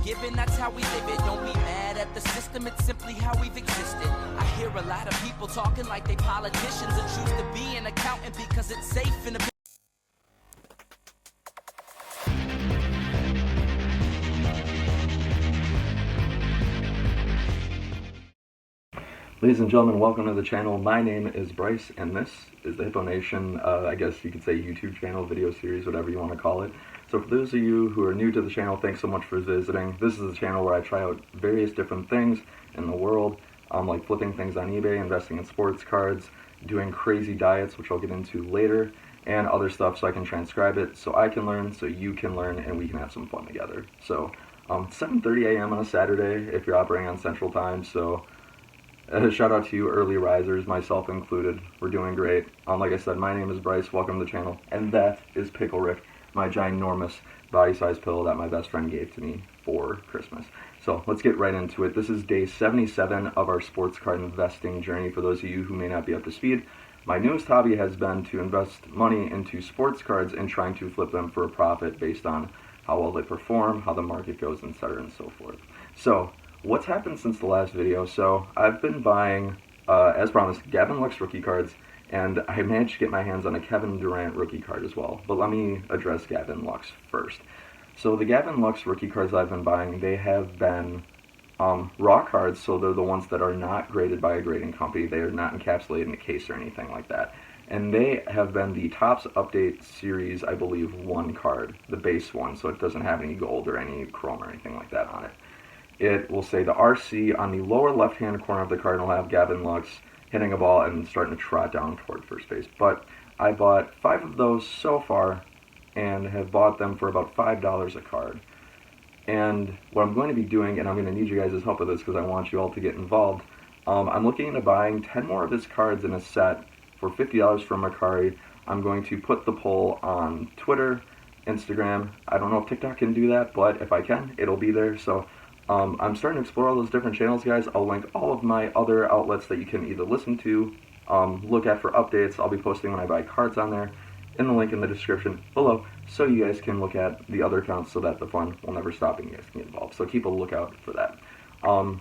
given, that's how we live it. Don't be mad at the system, it's simply how we've existed. I hear a lot of people talking like they politicians and choose to be an accountant because it's safe in a Ladies and gentlemen, welcome to the channel. My name is Bryce, and this is the Hippo Nation, I guess you could say YouTube channel, video series, whatever you want to call it. So for those of you who are new to the channel, thanks so much for visiting. This is a channel where I try out various different things in the world, like flipping things on eBay, investing in sports cards, doing crazy diets, which I'll get into later, and other stuff so I can transcribe it, so I can learn, so you can learn, and we can have some fun together. So, 7:30 a.m. on a Saturday, if you're operating on Central Time, so shout out to you early risers, myself included. We're doing great. Like I said, my name is Bryce. Welcome to the channel. And that is Pickle Rick, my ginormous body-sized pillow that my best friend gave to me for Christmas. So let's get right into it. This is day 77 of our sports card investing journey. For those of you who may not be up to speed, my newest hobby has been to invest money into sports cards and trying to flip them for a profit based on how well they perform, how the market goes, etc. and so forth. So, what's happened since the last video? So I've been buying, as promised, Gavin Lux rookie cards, and I managed to get my hands on a Kevin Durant rookie card as well. But let me address Gavin Lux first. So the Gavin Lux rookie cards I've been buying, they have been raw cards, so they're the ones that are not graded by a grading company. They are not encapsulated in a case or anything like that. And they have been the Topps Update Series, I believe, 1 card, the base one, so it doesn't have any gold or any chrome or anything like that on it. It will say the RC on the lower left-hand corner of the card, and will have Gavin Lux hitting a ball and starting to trot down toward first base. But I bought 5 of those so far, and have bought them for about $5 a card. And what I'm going to be doing, and I'm going to need you guys' help with this because I want you all to get involved, I'm looking into buying 10 more of his cards in a set for $50 from Mercari. I'm going to put the poll on Twitter, Instagram. I don't know if TikTok can do that, but if I can, it'll be there. So I'm starting to explore all those different channels, guys. I'll link all of my other outlets that you can either listen to, look at for updates. I'll be posting when I buy cards on there, in the link in the description below, so you guys can look at the other accounts so that the fun will never stop and you guys can get involved. So keep a lookout for that.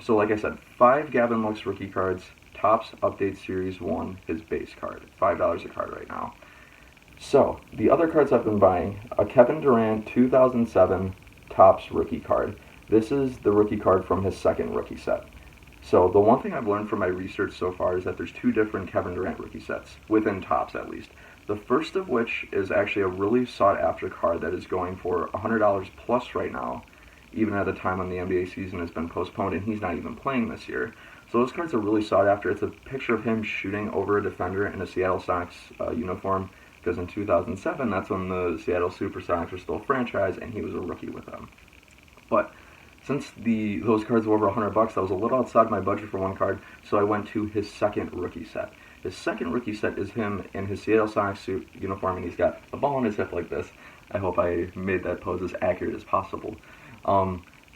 So like I said, 5 Gavin Lux rookie cards, Topps Update Series 1, his base card, $5 a card right now. So, the other cards I've been buying, a Kevin Durant 2007 Topps rookie card. This is the rookie card from his second rookie set. So the one thing I've learned from my research so far is that there's 2 different Kevin Durant rookie sets, within Topps at least. The first of which is actually a really sought after card that is going for $100 plus right now, even at a time when the NBA season has been postponed and he's not even playing this year. So those cards are really sought after. It's a picture of him shooting over a defender in a Seattle Sox uniform, because in 2007, that's when the Seattle Supersonics were still a franchise and he was a rookie with them. But since those cards were over $100, that was a little outside my budget for one card, so I went to his second rookie set. His second rookie set is him in his Seattle Sonics suit uniform, and he's got a ball on his hip like this. I hope I made that pose as accurate as possible.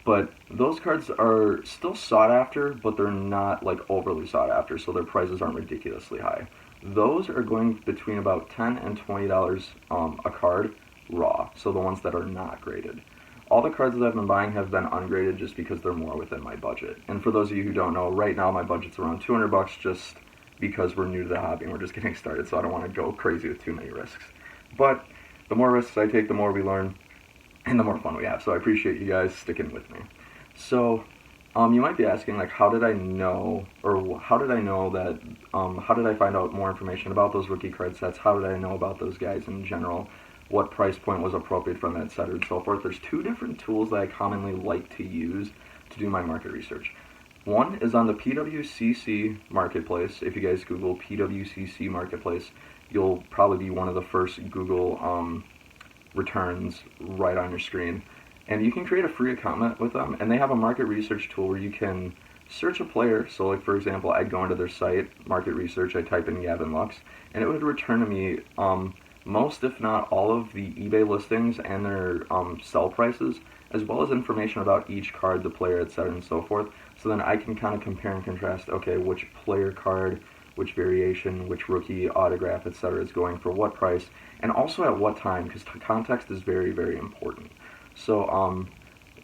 But those cards are still sought after, but they're not like overly sought after, so their prices aren't ridiculously high. Those are going between about $10 and $20 a card raw, so the ones that are not graded. All the cards that I've been buying have been ungraded just because they're more within my budget. And for those of you who don't know, right now my budget's around $200 just because we're new to the hobby and we're just getting started, so I don't want to go crazy with too many risks. But the more risks I take, the more we learn, and the more fun we have. So I appreciate you guys sticking with me. So you might be asking, like, how did I know, or how did I know that, how did I find out more information about those rookie card sets? How did I know about those guys in general? What price point was appropriate from that, etc. and so forth. There's 2 different tools that I commonly like to use to do my market research. One is on the PWCC marketplace. If you guys Google PWCC marketplace, you'll probably be one of the first Google returns right on your screen. And you can create a free account with them, and they have a market research tool where you can search a player. So like, for example, I'd go into their site, market research, I type in Gavin Lux, and it would return to me most, if not all, of the eBay listings and their sell prices, as well as information about each card, the player, etc. and so forth. So then I can kind of compare and contrast, okay, which player card, which variation, which rookie autograph, etc. is going for what price, and also at what time, because context is very, very important. So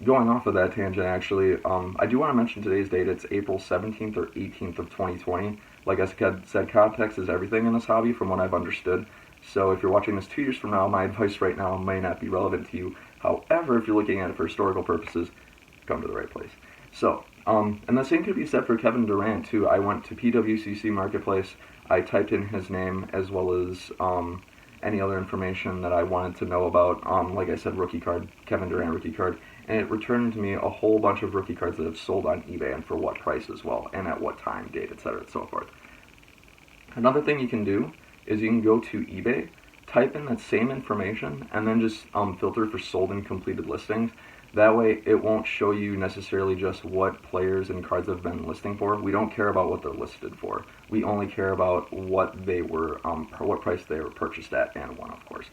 going off of that tangent, actually, I do want to mention today's date. It's April 17th or 18th of 2020. Like I said, context is everything in this hobby from what I've understood. So if you're watching this 2 years from now, my advice right now may not be relevant to you. However, if you're looking at it for historical purposes, come to the right place. So, and the same could be said for Kevin Durant, too. I went to PWCC Marketplace. I typed in his name as well as any other information that I wanted to know about. Like I said, rookie card, Kevin Durant rookie card. And it returned to me a whole bunch of rookie cards that have sold on eBay and for what price as well, and at what time, date, etc., and so forth. Another thing you can do is you can go to eBay, type in that same information, and then just filter for sold and completed listings. That way, it won't show you necessarily just what players and cards have been listing for. We don't care about what they're listed for. We only care about what they were, what price they were purchased at, and when, of course.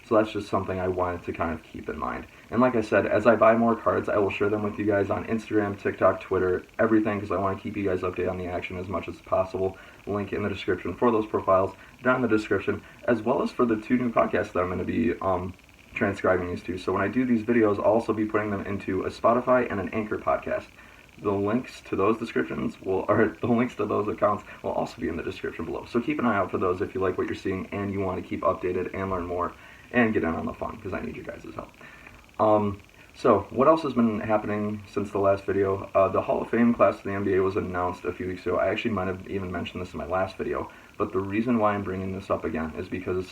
So that's just something I wanted to kind of keep in mind. And like I said, as I buy more cards, I will share them with you guys on Instagram, TikTok, Twitter, everything, because I want to keep you guys updated on the action as much as possible. Link in the description for those profiles, down in the description, as well as for the 2 new podcasts that I'm going to be transcribing these to. So when I do these videos, I'll also be putting them into a Spotify and an Anchor podcast. The links to those the links to those accounts will also be in the description below. So keep an eye out for those if you like what you're seeing and you want to keep updated and learn more and get in on the fun, because I need you guys' help. So what else has been happening since the last video? The Hall of Fame class of the NBA was announced a few weeks ago. I actually might have even mentioned this in my last video, but the reason why I'm bringing this up again is because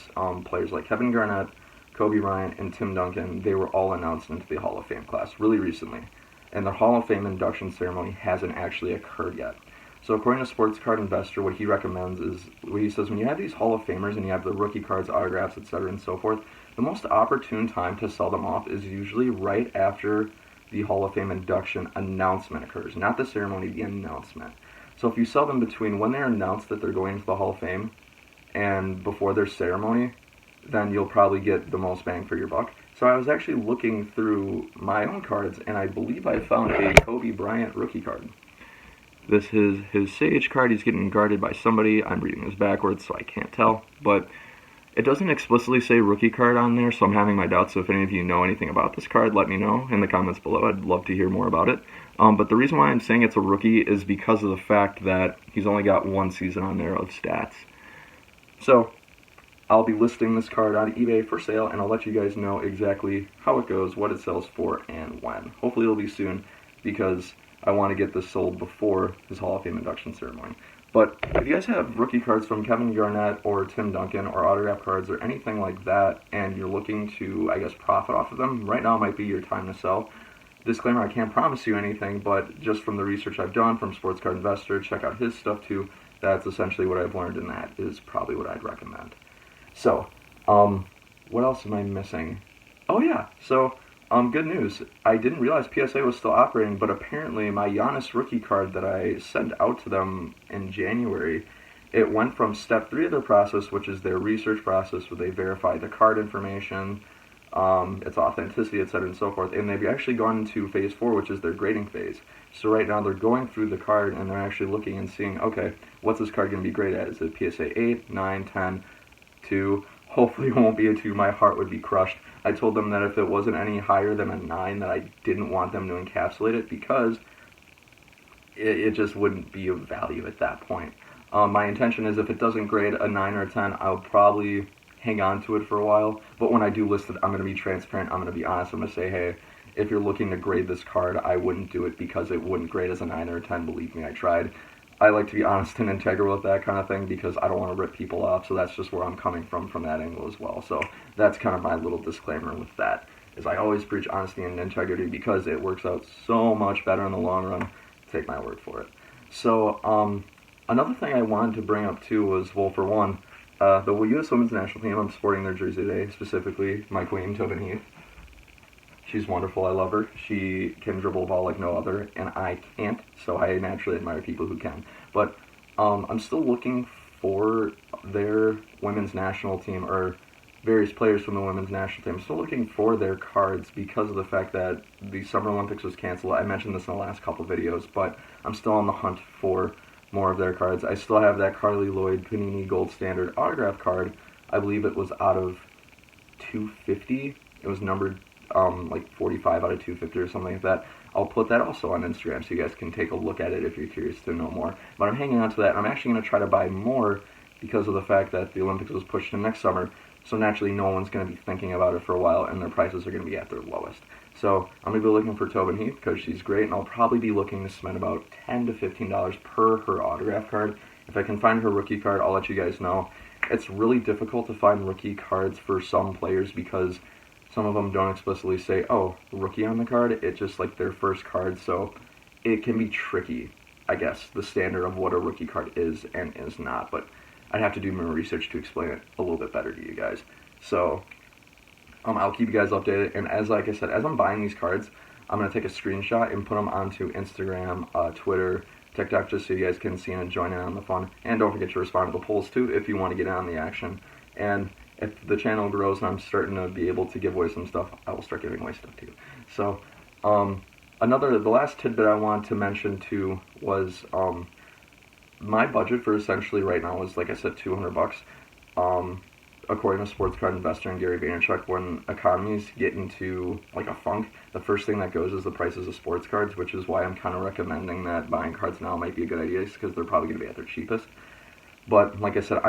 players like Kevin Garnett, Kobe Bryant, and Tim Duncan, they were all announced into the Hall of Fame class really recently. And the Hall of Fame induction ceremony hasn't actually occurred yet. So according to Sports Card Investor, what he recommends is, what he says, when you have these Hall of Famers and you have the rookie cards, autographs, etc., and so forth, the most opportune time to sell them off is usually right after the Hall of Fame induction announcement occurs. Not the ceremony, the announcement. So if you sell them between when they're announced that they're going to the Hall of Fame and before their ceremony, then you'll probably get the most bang for your buck. So I was actually looking through my own cards, and I believe I found a Kobe Bryant rookie card. This is his Sage card. He's getting guarded by somebody. I'm reading this backwards, so I can't tell. But it doesn't explicitly say rookie card on there, so I'm having my doubts. So if any of you know anything about this card, let me know in the comments below. I'd love to hear more about it. But the reason why I'm saying it's a rookie is because of the fact that he's only got 1 season on there of stats. So I'll be listing this card on eBay for sale, and I'll let you guys know exactly how it goes, what it sells for, and when. Hopefully it'll be soon, because I want to get this sold before his Hall of Fame induction ceremony. But if you guys have rookie cards from Kevin Garnett or Tim Duncan or autograph cards or anything like that, and you're looking to, I guess, profit off of them, right now might be your time to sell. Disclaimer, I can't promise you anything, but just from the research I've done from Sports Card Investor, check out his stuff too. That's essentially what I've learned, and that is probably what I'd recommend. So, what else am I missing? Oh yeah, so, good news. I didn't realize PSA was still operating, but apparently my Giannis rookie card that I sent out to them in January, it went from step 3 of their process, which is their research process, where they verify the card information, its authenticity, etc., and so forth, and they've actually gone into phase 4, which is their grading phase. So right now they're going through the card, and they're actually looking and seeing, okay, what's this card going to be graded at? Is it PSA 8, 9, 10, 2? Hopefully it won't be a 2. My heart would be crushed. I told them that if it wasn't any higher than a 9, that I didn't want them to encapsulate it, because it just wouldn't be of value at that point. My intention is if it doesn't grade a 9 or a 10, I'll probably hang on to it for a while. But when I do list it, I'm going to be transparent. I'm going to be honest. I'm going to say, hey, if you're looking to grade this card, I wouldn't do it because it wouldn't grade as a 9 or a 10. Believe me, I tried. I like to be honest and integral with that kind of thing because I don't want to rip people off, so that's just where I'm coming from that angle as well. So that's kind of my little disclaimer with that, is I always preach honesty and integrity because it works out so much better in the long run. Take my word for it. So another thing I wanted to bring up too was, well, for one, the U.S. Women's National Team, I'm sporting their jersey today, specifically my queen, Tobin Heath. She's wonderful. I love her. She can dribble a ball like no other, and I can't, so I naturally admire people who can. But I'm still looking for their women's national team, or various players from the women's national team. I'm still looking for their cards because of the fact that the Summer Olympics was canceled. I mentioned this in the last couple videos, but I'm still on the hunt for more of their cards. I still have that Carly Lloyd Panini Gold Standard autograph card. I believe it was out of 250. It was numbered like 45 out of 250 or something like that. I'll put that also on Instagram so you guys can take a look at it if you're curious to know more. But I'm hanging on to that. I'm actually going to try to buy more because of the fact that the Olympics was pushed to next summer. So naturally, no one's going to be thinking about it for a while, and their prices are going to be at their lowest. So I'm going to be looking for Tobin Heath because she's great, and I'll probably be looking to spend about $10 to $15 per her autograph card. If I can find her rookie card, I'll let you guys know. It's really difficult to find rookie cards for some players because some of them don't explicitly say, oh, rookie on the card. It's just like their first card, so it can be tricky, I guess, the standard of what a rookie card is and is not. But I'd have to do more research to explain it a little bit better to you guys. So I'll keep you guys updated. And like I said, as I'm buying these cards, I'm going to take a screenshot and put them onto Instagram, Twitter, TikTok, just so you guys can see and join in on the fun. And don't forget to respond to the polls too if you want to get in on the action. And if the channel grows and I'm starting to be able to give away some stuff, I will start giving away stuff too. So the last tidbit I want to mention too was my budget for essentially right now is, like I said, $200. According to Sports Card Investor and Gary Vaynerchuk, when economies get into like a funk, the first thing that goes is the prices of sports cards, which is why I'm kind of recommending that buying cards now might be a good idea, because they're probably going to be at their cheapest. But like I said,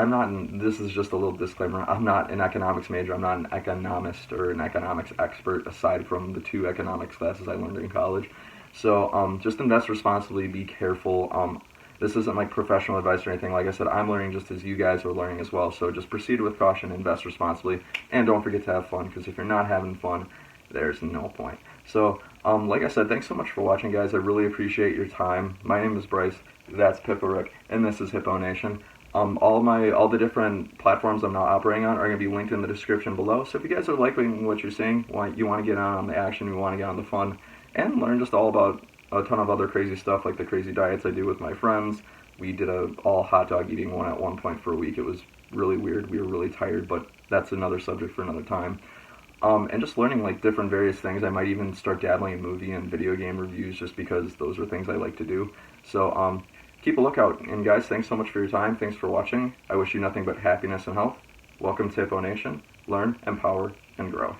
this is just a little disclaimer, I'm not an economics major, I'm not an economist or an economics expert, aside from the 2 economics classes I learned in college. So just invest responsibly, be careful. This isn't like professional advice or anything. Like I said, I'm learning just as you guys are learning as well. So just proceed with caution, invest responsibly, and don't forget to have fun, because if you're not having fun, there's no point. So, like I said, thanks so much for watching, guys. I really appreciate your time. My name is Bryce. That's Pippa, and this is Hippo Nation. All the different platforms I'm now operating on are going to be linked in the description below. So if you guys are liking what you're seeing, you want to get on the action, you want to get on the fun, and learn just all about a ton of other crazy stuff, like the crazy diets I do with my friends. We did a all hot dog eating one at one point for a week. It was really weird. We were really tired, but that's another subject for another time. And just learning like different various things. I might even start dabbling in movie and video game reviews, just because those are things I like to do. So keep a lookout. And guys, thanks so much for your time. Thanks for watching. I wish you nothing but happiness and health. Welcome to Hippo Nation. Learn, empower, and grow.